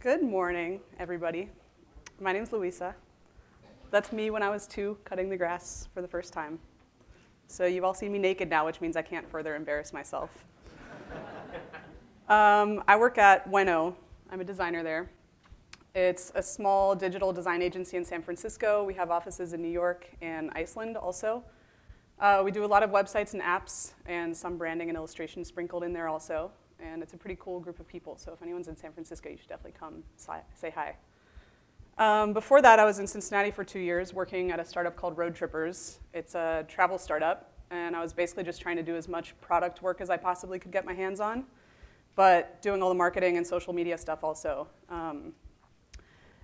Good morning, everybody. My name's Luisa. That's me when I was 2, cutting the grass for the first time. So you've all seen me naked now, which means I can't further embarrass myself. I work at Weno. I'm a designer there. It's a small digital design agency in San Francisco. We have offices in New York and Iceland also. We do a lot of websites and apps and some branding and illustration sprinkled in there also. And it's a pretty cool group of people. So if anyone's in San Francisco, you should definitely come say hi. Before that, I was in Cincinnati for 2 years working at a startup called Road Trippers. It's a travel startup. And I was basically just trying to do as much product work as I possibly could get my hands on, but doing all the marketing and social media stuff also. And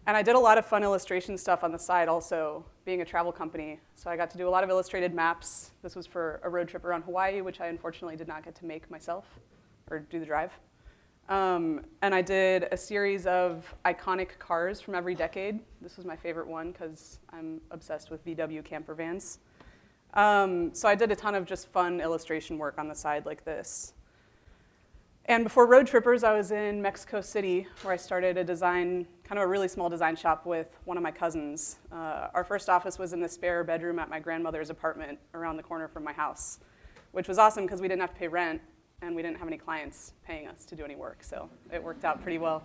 I did a lot of fun illustration stuff on the side also, being a travel company. So I got to do a lot of illustrated maps. This was for a road trip around Hawaii, which I unfortunately did not get to make myself or do the drive. And I did a series of iconic cars from every decade. This was my favorite one because I'm obsessed with VW camper vans. So I did a ton of just fun illustration work on the side like this. And before Road Trippers, I was in Mexico City, where I started a design, kind of a really small design shop with one of my cousins. Our first office was in the spare bedroom at my grandmother's apartment around the corner from my house, which was awesome because we didn't have to pay rent and we didn't have any clients paying us to do any work, so it worked out pretty well.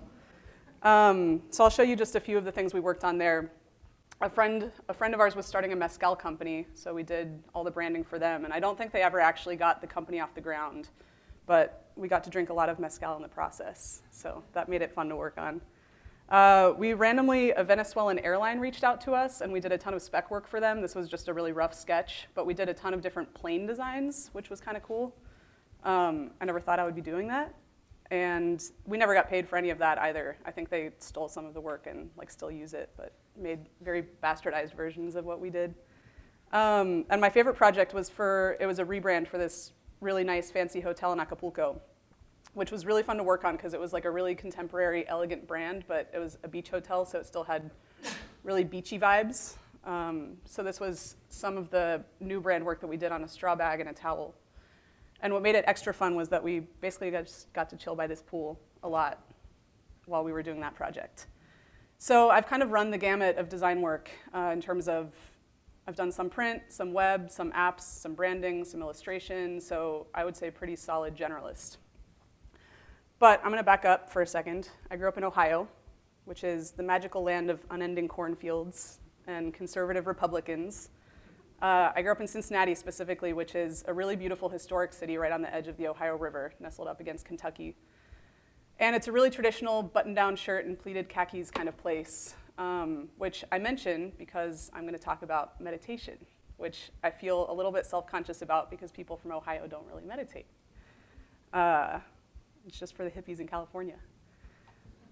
So I'll show you just a few of the things we worked on there. A friend of ours was starting a mezcal company, so we did all the branding for them, and I don't think they ever actually got the company off the ground, but we got to drink a lot of mezcal in the process, so that made it fun to work on. A Venezuelan airline reached out to us, and we did a ton of spec work for them. This was just a really rough sketch, but we did a ton of different plane designs, which was kind of cool. I never thought I would be doing that, and we never got paid for any of that either. I think they stole some of the work and still use it, but made very bastardized versions of what we did. And my favorite project was it was a rebrand for this really nice fancy hotel in Acapulco, which was really fun to work on because it was like a really contemporary, elegant brand, but it was a beach hotel, so it still had really beachy vibes. So this was some of the new brand work that we did on a straw bag and a towel. And what made it extra fun was that we basically just got to chill by this pool a lot while we were doing that project. So I've kind of run the gamut of design work in terms of I've done some print, some web, some apps, some branding, some illustration, so I would say pretty solid generalist. But I'm going to back up for a second. I grew up in Ohio, which is the magical land of unending cornfields and conservative Republicans. I grew up in Cincinnati specifically, which is a really beautiful historic city right on the edge of the Ohio River, nestled up against Kentucky. And it's a really traditional button-down shirt and pleated khakis kind of place, which I mention because I'm going to talk about meditation, which I feel a little bit self-conscious about because people from Ohio don't really meditate. It's just for the hippies in California.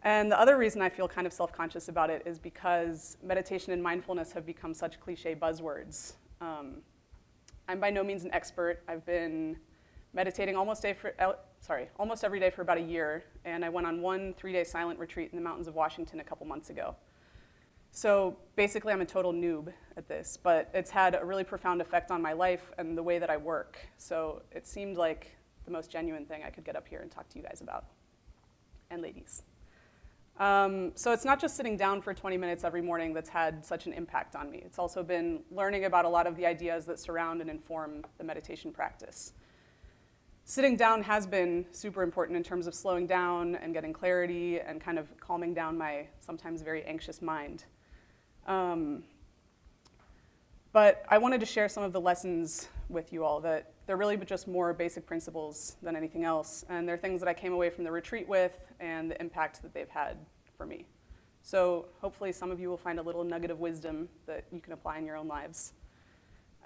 And the other reason I feel kind of self-conscious about it is because meditation and mindfulness have become such cliche buzzwords. I'm by no means an expert. I've been meditating almost every day for about a year, and I went on one 3-day silent retreat in the mountains of Washington a couple months ago. So basically, I'm a total noob at this, but it's had a really profound effect on my life and the way that I work. So it seemed like the most genuine thing I could get up here and talk to you guys about, and ladies. So it's not just sitting down for 20 minutes every morning that's had such an impact on me. It's also been learning about a lot of the ideas that surround and inform the meditation practice. Sitting down has been super important in terms of slowing down and getting clarity and kind of calming down my sometimes very anxious mind. But I wanted to share some of the lessons with you all that they're really just more basic principles than anything else. And they're things that I came away from the retreat with and the impact that they've had for me. So hopefully some of you will find a little nugget of wisdom that you can apply in your own lives.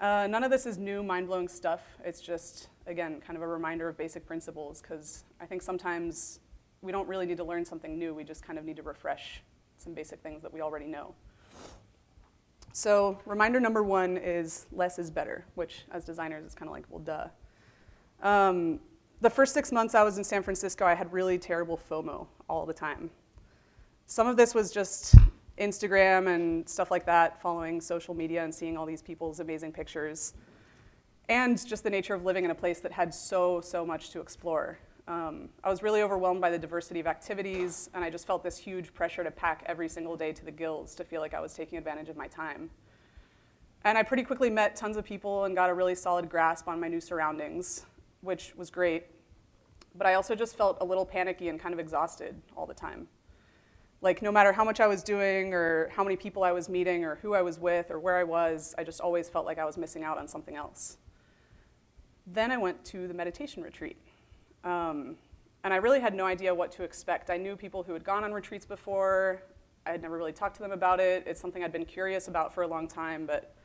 None of this is new, mind-blowing stuff. It's just, again, kind of a reminder of basic principles, because I think sometimes we don't really need to learn something new. We just kind of need to refresh some basic things that we already know. So reminder number 1 is less is better, which as designers is kind of like, well, duh. The first 6 months I was in San Francisco, I had really terrible FOMO all the time. Some of this was just Instagram and stuff like that, following social media and seeing all these people's amazing pictures, and just the nature of living in a place that had so much to explore. I was really overwhelmed by the diversity of activities, and I just felt this huge pressure to pack every single day to the gills to feel like I was taking advantage of my time. And I pretty quickly met tons of people and got a really solid grasp on my new surroundings, which was great. But I also just felt a little panicky and kind of exhausted all the time. Like, no matter how much I was doing or how many people I was meeting or who I was with or where I was, I just always felt like I was missing out on something else. Then I went to the meditation retreat. And I really had no idea what to expect. I knew people who had gone on retreats before. I had never really talked to them about it. It's something I'd been curious about for a long time, but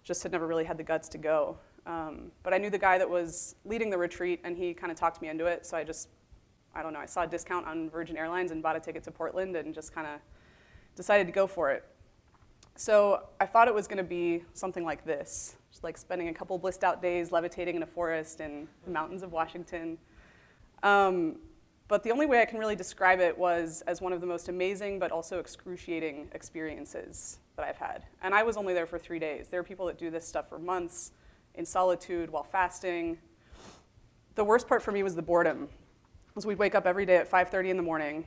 just had never really had the guts to go. But I knew the guy that was leading the retreat, and he kind of talked me into it. So I don't know, I saw a discount on Virgin Airlines and bought a ticket to Portland and just kind of decided to go for it. So I thought it was going to be something like this, just like spending a couple blissed out days levitating in a forest in the mountains of Washington. But the only way I can really describe it was as one of the most amazing but also excruciating experiences that I've had. And I was only there for 3 days. There are people that do this stuff for months in solitude while fasting. The worst part for me was the boredom. Was we'd wake up every day at 5:30 in the morning,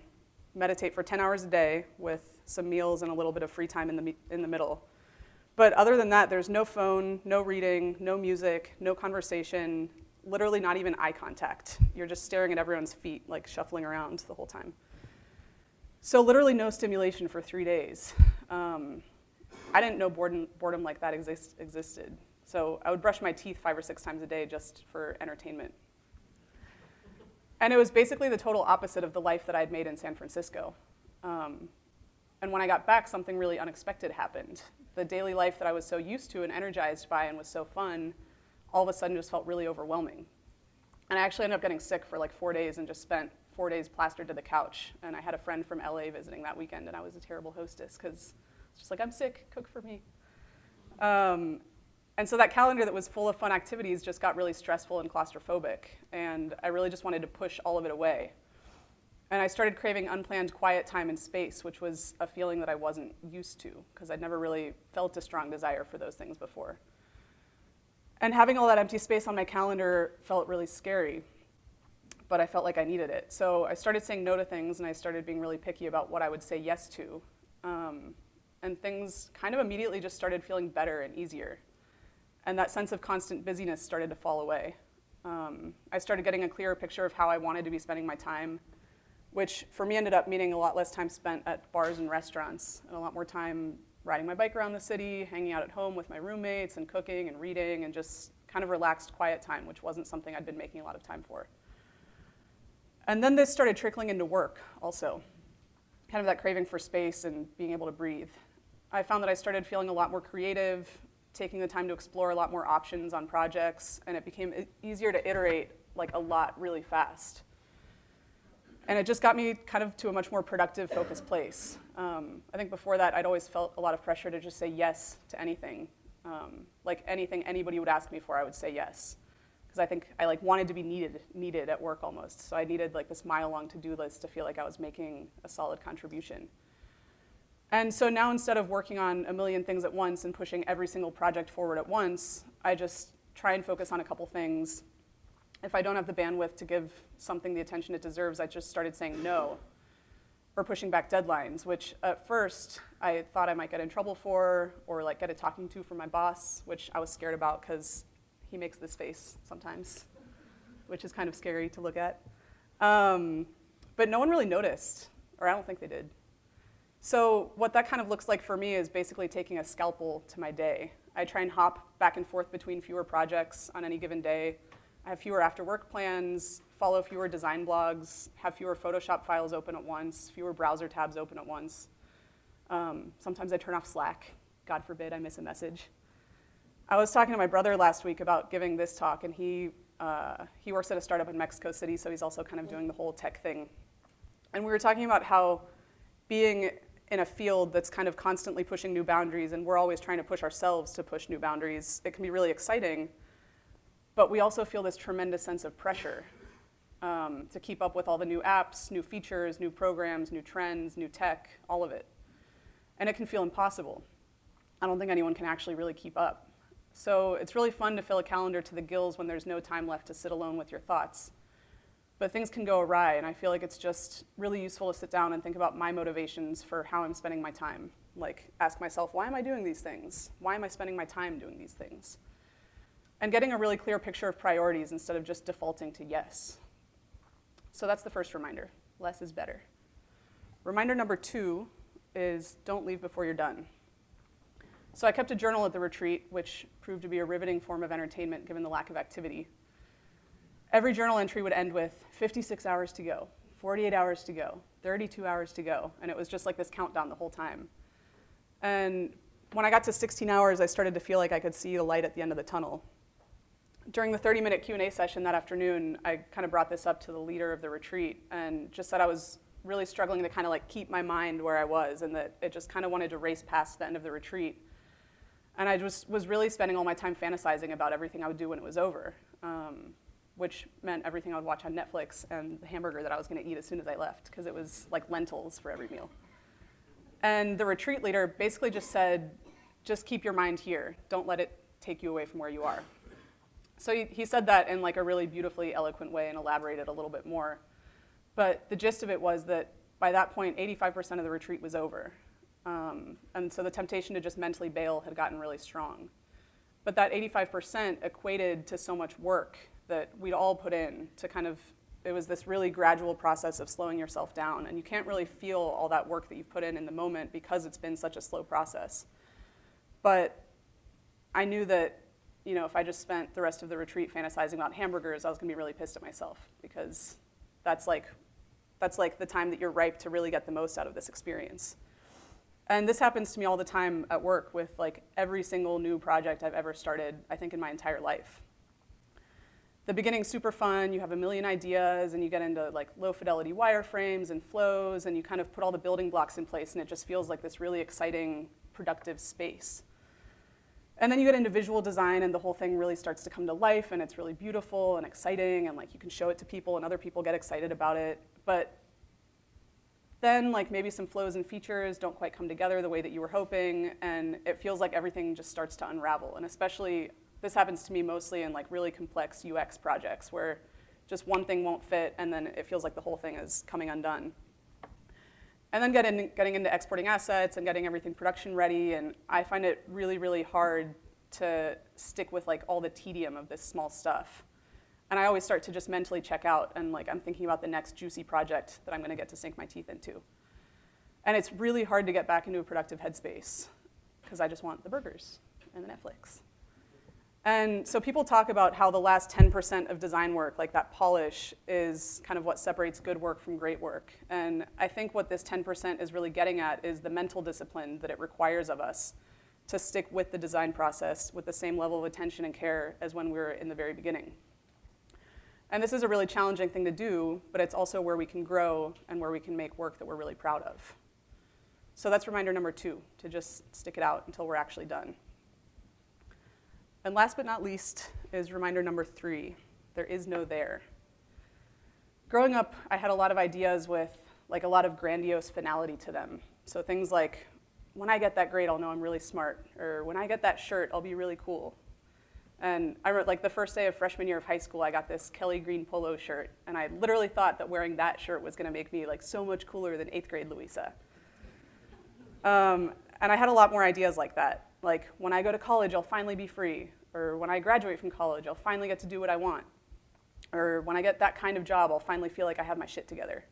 meditate for 10 hours a day with some meals and a little bit of free time in the middle. But other than that, there's no phone, no reading, no music, no conversation, literally not even eye contact. You're just staring at everyone's feet, like shuffling around the whole time. So literally no stimulation for 3 days. I didn't know boredom like that existed. So I would brush my teeth 5 or 6 times a day just for entertainment. And it was basically the total opposite of the life that I'd made in San Francisco. And when I got back, something really unexpected happened. The daily life that I was so used to and energized by and was so fun, all of a sudden just felt really overwhelming. And I actually ended up getting sick for like 4 days and just spent 4 days plastered to the couch. And I had a friend from LA visiting that weekend, and I was a terrible hostess because it's just like, I'm sick, cook for me. And so that calendar that was full of fun activities just got really stressful and claustrophobic. And I really just wanted to push all of it away. And I started craving unplanned quiet time and space, which was a feeling that I wasn't used to because I'd never really felt a strong desire for those things before. And having all that empty space on my calendar felt really scary, but I felt like I needed it. So I started saying no to things, and I started being really picky about what I would say yes to. And things kind of immediately just started feeling better and easier. And that sense of constant busyness started to fall away. I started getting a clearer picture of how I wanted to be spending my time, which for me ended up meaning a lot less time spent at bars and restaurants, and a lot more time riding my bike around the city, hanging out at home with my roommates, and cooking and reading, and just kind of relaxed, quiet time, which wasn't something I'd been making a lot of time for. And then this started trickling into work also, kind of that craving for space and being able to breathe. I found that I started feeling a lot more creative, taking the time to explore a lot more options on projects, and it became easier to iterate like a lot really fast. And it just got me kind of to a much more productive, focused place. I think before that, I'd always felt a lot of pressure to just say yes to anything. Like anything anybody would ask me for, I would say yes. Because I think I like wanted to be needed at work almost. So I needed like this mile-long to-do list to feel like I was making a solid contribution. And so now instead of working on a million things at once and pushing every single project forward at once, I just try and focus on a couple things. If I don't have the bandwidth to give something the attention it deserves, I just started saying no, or pushing back deadlines, which at first I thought I might get in trouble for, or like get a talking to from my boss, which I was scared about because he makes this face sometimes, which is kind of scary to look at. But no one really noticed, or I don't think they did. So what that kind of looks like for me is basically taking a scalpel to my day. I try and hop back and forth between fewer projects on any given day. I have fewer after-work plans, follow fewer design blogs, have fewer Photoshop files open at once, fewer browser tabs open at once. Sometimes I turn off Slack. God forbid I miss a message. I was talking to my brother last week about giving this talk, and he works at a startup in Mexico City, so he's also kind of doing the whole tech thing. And we were talking about how being in a field that's kind of constantly pushing new boundaries, and we're always trying to push ourselves to push new boundaries, it can be really exciting, but we also feel this tremendous sense of pressure to keep up with all the new apps, new features, new programs, new trends, new tech, all of it. And it can feel impossible. I don't think anyone can actually really keep up. So it's really fun to fill a calendar to the gills when there's no time left to sit alone with your thoughts. but things can go awry, and I feel like it's just really useful to sit down and think about my motivations for how I'm spending my time. Like, ask myself, why am I doing these things? Why am I spending my time doing these things? And getting a really clear picture of priorities instead of just defaulting to yes. So that's the first reminder. Less is better. Reminder number 2 is don't leave before you're done. So I kept a journal at the retreat, which proved to be a riveting form of entertainment given the lack of activity. Every journal entry would end with 56 hours to go, 48 hours to go, 32 hours to go, and it was just like this countdown the whole time. And when I got to 16 hours, I started to feel like I could see the light at the end of the tunnel. During the 30-minute Q&A session that afternoon, I kind of brought this up to the leader of the retreat and just said I was really struggling to kind of like keep my mind where I was, and that it just kind of wanted to race past the end of the retreat. And I just was really spending all my time fantasizing about everything I would do when it was over, which meant everything I would watch on Netflix and the hamburger that I was going to eat as soon as I left, because it was like lentils for every meal. And the retreat leader basically just said, just keep your mind here. Don't let it take you away from where you are. So he said that in like a really beautifully eloquent way and elaborated a little bit more. But the gist of it was that by that point, 85% of the retreat was over. And so the temptation to just mentally bail had gotten really strong. But that 85% equated to so much work that we'd all put in to kind of, it was this really gradual process of slowing yourself down. And you can't really feel all that work that you've put in the moment because it's been such a slow process. But I knew that, you know, if I just spent the rest of the retreat fantasizing about hamburgers, I was gonna be really pissed at myself, because that's like the time that you're ripe to really get the most out of this experience. And this happens to me all the time at work with like every single new project I've ever started, I think, in my entire life. The beginning's super fun, you have a million ideas, and you get into like low fidelity wireframes and flows, and you kind of put all the building blocks in place, and it just feels like this really exciting, productive space. And then you get into visual design, and the whole thing really starts to come to life, and it's really beautiful and exciting, and like you can show it to people, and other people get excited about it. But then like maybe some flows and features don't quite come together the way that you were hoping, and it feels like everything just starts to unravel. And especially, this happens to me mostly in like really complex UX projects where just one thing won't fit, and then it feels like the whole thing is coming undone. And then getting into exporting assets and getting everything production ready, and I find it really, really hard to stick with like all the tedium of this small stuff. And I always start to just mentally check out, and like I'm thinking about the next juicy project that I'm gonna get to sink my teeth into. And it's really hard to get back into a productive headspace, because I just want the burgers and the Netflix. And so people talk about how the last 10% of design work, like that polish, is kind of what separates good work from great work. And I think what this 10% is really getting at is the mental discipline that it requires of us to stick with the design process with the same level of attention and care as when we were in the very beginning. And this is a really challenging thing to do, but it's also where we can grow and where we can make work that we're really proud of. So that's reminder number 2, to just stick it out until we're actually done. And last but not least is reminder number 3, there is no there. Growing up, I had a lot of ideas with like a lot of grandiose finality to them. So things like, when I get that grade, I'll know I'm really smart, or when I get that shirt, I'll be really cool. And I remember like the first day of freshman year of high school, I got this Kelly green polo shirt, and I literally thought that wearing that shirt was gonna make me like so much cooler than 8th grade Luisa. And I had a lot more ideas like that. Like, when I go to college, I'll finally be free. Or when I graduate from college, I'll finally get to do what I want. Or when I get that kind of job, I'll finally feel like I have my shit together.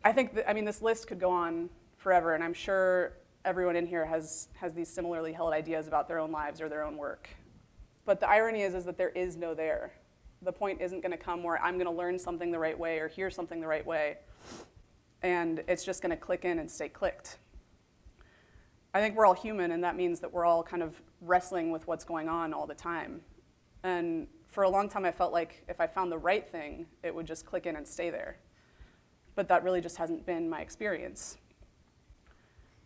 I think that, I mean, this list could go on forever, and I'm sure everyone in here has these similarly held ideas about their own lives or their own work. But the irony is that there is no there. The point isn't gonna come where I'm gonna learn something the right way or hear something the right way, and it's just gonna click in and stay clicked. I think we're all human, and that means that we're all kind of wrestling with what's going on all the time. And for a long time, I felt like if I found the right thing, it would just click in and stay there. But that really just hasn't been my experience.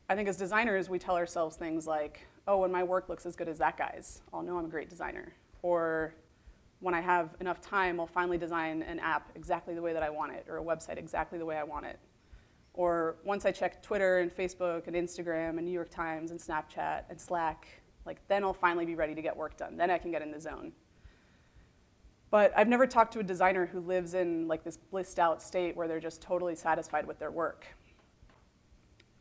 I think as designers, we tell ourselves things like, oh, when my work looks as good as that guy's, I'll know I'm a great designer. Or when I have enough time, I'll finally design an app exactly the way that I want it, or a website exactly the way I want it. Or once I check Twitter and Facebook and Instagram and New York Times and Snapchat and Slack, like then I'll finally be ready to get work done. Then I can get in the zone. But I've never talked to a designer who lives in like this blissed out state where they're just totally satisfied with their work.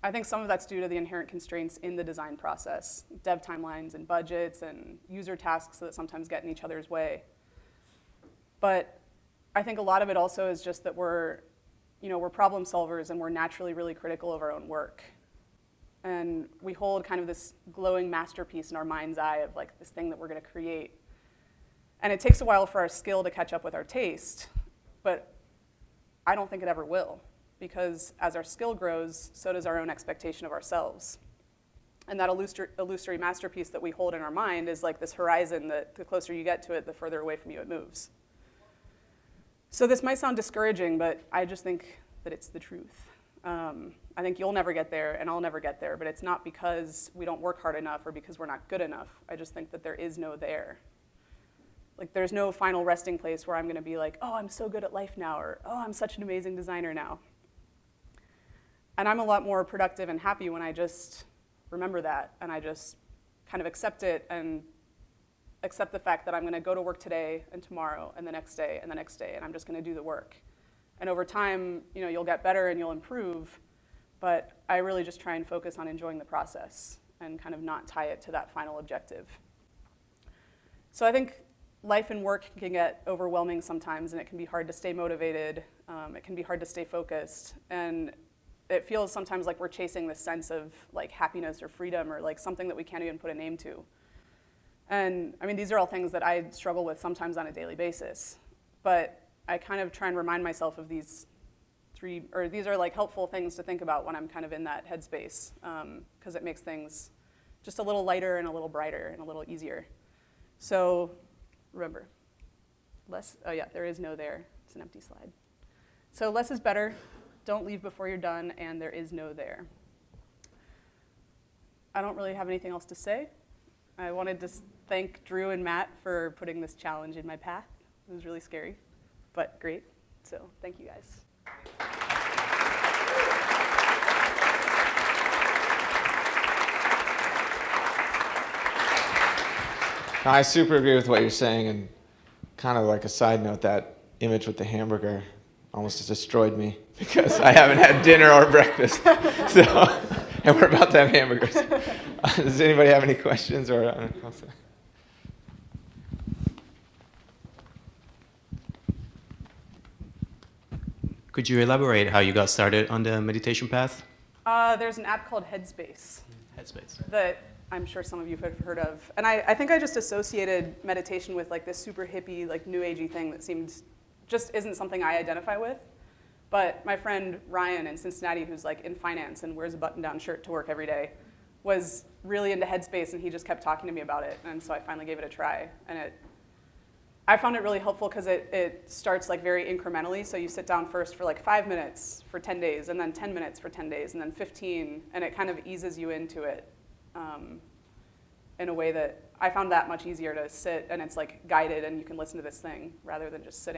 I think some of that's due to the inherent constraints in the design process, dev timelines and budgets and user tasks that sometimes get in each other's way. But I think a lot of it also is just that we're problem solvers and we're naturally really critical of our own work. And we hold kind of this glowing masterpiece in our mind's eye of like this thing that we're gonna create. And it takes a while for our skill to catch up with our taste, but I don't think it ever will, because as our skill grows, so does our own expectation of ourselves. And that illusory masterpiece that we hold in our mind is like this horizon that the closer you get to it, the further away from you it moves. So this might sound discouraging, but I just think that it's the truth. I think you'll never get there and I'll never get there, but it's not because we don't work hard enough or because we're not good enough. I just think that there is no there. Like there's no final resting place where I'm gonna be like, oh, I'm so good at life now, or oh, I'm such an amazing designer now. And I'm a lot more productive and happy when I just remember that and I just kind of accept it and accept the fact that I'm gonna go to work today and tomorrow and the next day and the next day, and I'm just gonna do the work. And over time, you'll get better and you'll improve, but I really just try and focus on enjoying the process and kind of not tie it to that final objective. So I think life and work can get overwhelming sometimes, and it can be hard to stay motivated. It can be hard to stay focused, and it feels sometimes like we're chasing this sense of like happiness or freedom or like something that we can't even put a name to. And I mean, these are all things that I struggle with sometimes on a daily basis, but I kind of try and remind myself of these are like helpful things to think about when I'm kind of in that headspace, because it makes things just a little lighter and a little brighter and a little easier. So remember, there is no there. It's an empty slide. So less is better. Don't leave before you're done, and there is no there. I don't really have anything else to say. I wanted to thank Drew and Matt for putting this challenge in my path. It was really scary, but great. So thank you guys. I super agree with what you're saying, and kind of like a side note, that image with the hamburger almost just destroyed me because I haven't had dinner or breakfast. And we're about to have hamburgers. Does anybody have any questions or? Could you elaborate how you got started on the meditation path? There's an app called Headspace. Headspace. That I'm sure some of you have heard of. And I think I just associated meditation with like this super hippie, like new agey thing that just isn't something I identify with. But my friend Ryan in Cincinnati, who's like in finance and wears a button-down shirt to work every day, was really into Headspace, and he just kept talking to me about it. And so I finally gave it a try. And I found it really helpful because it starts like very incrementally. So you sit down first for like 5 minutes for 10 days, and then 10 minutes for 10 days, and then 15, and it kind of eases you into it in a way that I found that much easier to sit, and it's like guided, and you can listen to this thing rather than just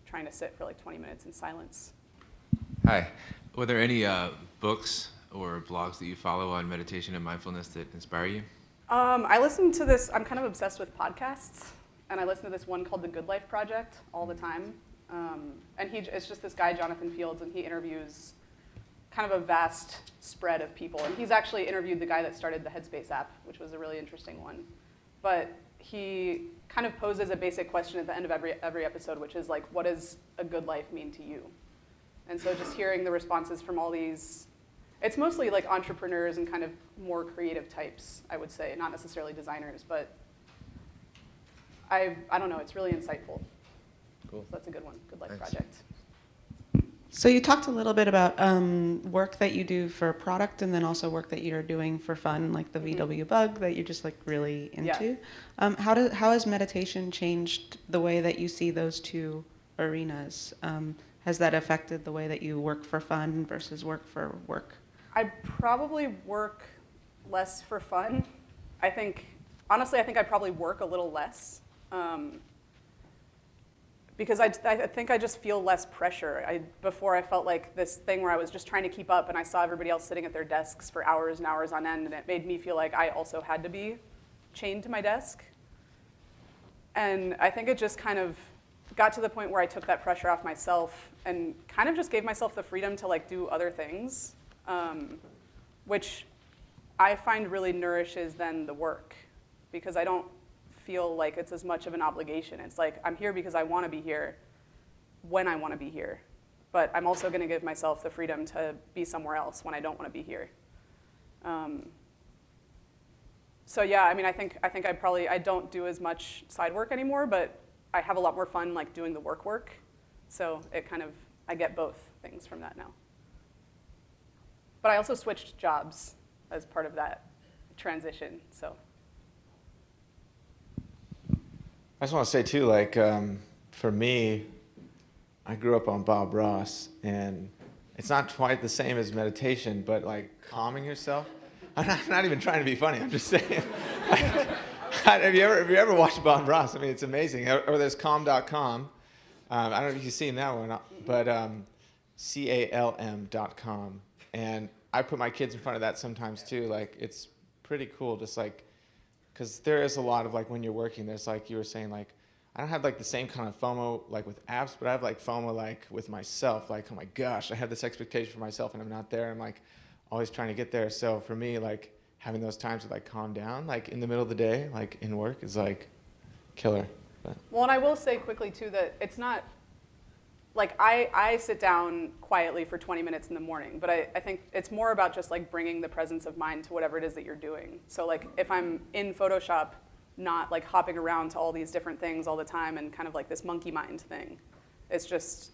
trying to sit for like 20 minutes in silence. Hi. Were there any books or blogs that you follow on meditation and mindfulness that inspire you? I listen to this, I'm kind of obsessed with podcasts, and I listen to this one called The Good Life Project all the time. And it's just this guy, Jonathan Fields, and he interviews kind of a vast spread of people. And he's actually interviewed the guy that started the Headspace app, which was a really interesting one. But he kind of poses a basic question at the end of every episode, which is like, what does a good life mean to you? And so just hearing the responses from all these, it's mostly like entrepreneurs and kind of more creative types, I would say, not necessarily designers, but I don't know, it's really insightful. Cool. So that's a good one, Good Life Thanks. Project. So you talked a little bit about work that you do for product, and then also work that you're doing for fun, like the VW Bug that you're just like really into. Yeah. How has meditation changed the way that you see those two arenas? Has that affected the way that you work for fun versus work for work? I probably work less for fun. Honestly, I think I probably work a little less. Because I think I just feel less pressure. Before I felt like this thing where I was just trying to keep up, and I saw everybody else sitting at their desks for hours and hours on end, and it made me feel like I also had to be chained to my desk. And I think it just kind of got to the point where I took that pressure off myself and kind of just gave myself the freedom to like do other things, which I find really nourishes then the work, because I don't feel like it's as much of an obligation. It's like, I'm here because I want to be here when I want to be here, but I'm also going to give myself the freedom to be somewhere else when I don't want to be here. So yeah, I mean, I think I don't do as much side work anymore, but I have a lot more fun like doing the work. So it kind of, I get both things from that now. But I also switched jobs as part of that transition, so. I just want to say too, like, for me, I grew up on Bob Ross, and it's not quite the same as meditation, but like calming yourself. I'm not even trying to be funny. I'm just saying. Have you ever watched Bob Ross? I mean, it's amazing. Or there's calm.com. I don't know if you've seen that one, but calm.com. And I put my kids in front of that sometimes too. Like, it's pretty cool, just like, because there is a lot of like when you're working, there's like you were saying, like, I don't have like the same kind of FOMO like with apps, but I have like FOMO like with myself. Like, oh my gosh, I have this expectation for myself and I'm not there. I'm like always trying to get there. So for me, like having those times to like calm down, like in the middle of the day, like in work, is like killer. But. Well, and I will say quickly too that it's not, like I sit down quietly for 20 minutes in the morning, but I think it's more about just like bringing the presence of mind to whatever it is that you're doing. So like if I'm in Photoshop, not like hopping around to all these different things all the time and kind of like this monkey mind thing, it's just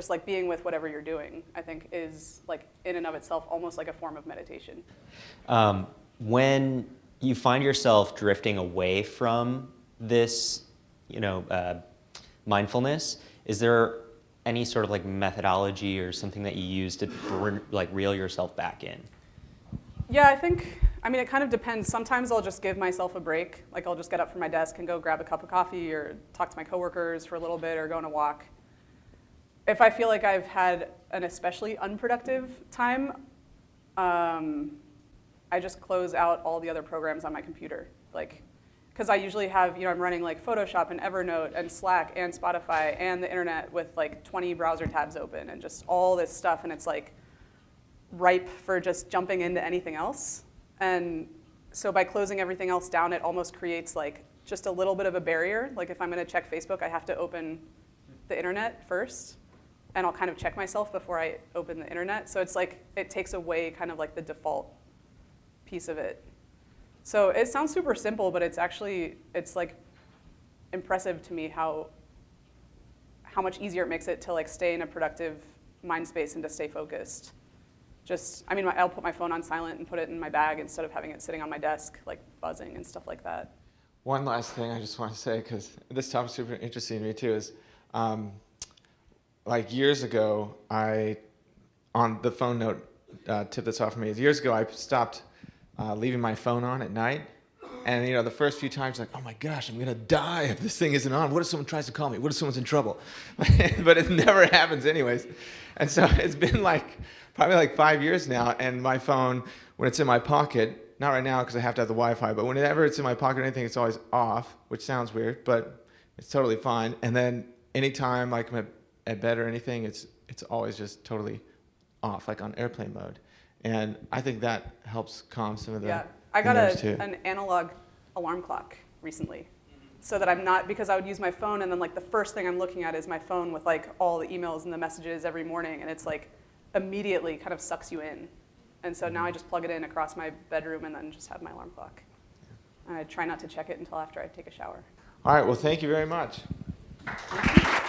like being with whatever you're doing, I think is like in and of itself almost like a form of meditation. When you find yourself drifting away from this, mindfulness, is there any sort of like methodology or something that you use to like reel yourself back in? Yeah, I mean, it kind of depends. Sometimes I'll just give myself a break. Like I'll just get up from my desk and go grab a cup of coffee or talk to my coworkers for a little bit or go on a walk. If I feel like I've had an especially unproductive time, I just close out all the other programs on my computer. Like, because I usually have, I'm running like Photoshop and Evernote and Slack and Spotify and the internet with like 20 browser tabs open and just all this stuff, and it's like ripe for just jumping into anything else. And so by closing everything else down, it almost creates like just a little bit of a barrier. Like if I'm going to check Facebook, I have to open the internet first, and I'll kind of check myself before I open the internet. So it's like it takes away kind of like the default piece of it. So it sounds super simple, but it's like impressive to me how much easier it makes it to like stay in a productive mind space and to stay focused. I'll put my phone on silent and put it in my bag instead of having it sitting on my desk, like buzzing and stuff like that. One last thing I just want to say, because this topic's super interesting to me too, is like years ago, on the phone note tip that's off for me, years ago I stopped leaving my phone on at night. And the first few times, like, oh my gosh, I'm gonna die if this thing isn't on. What if someone tries to call me? What if someone's in trouble? But it never happens anyways. And so it's been probably like 5 years now, and my phone, when it's in my pocket, not right now because I have to have the Wi-Fi, but whenever it's in my pocket or anything, it's always off, which sounds weird, but it's totally fine. And then anytime like I'm at bed or anything, it's always just totally off, like on airplane mode. And I think that helps calm some of the I got nerves too. an analog alarm clock recently, so that I'm not, because I would use my phone and then like the first thing I'm looking at is my phone with like all the emails and the messages every morning, and it's like immediately kind of sucks you in. And so now I just plug it in across my bedroom and then just have my alarm clock. And I try not to check it until after I take a shower. All right, well, thank you very much. Thank you.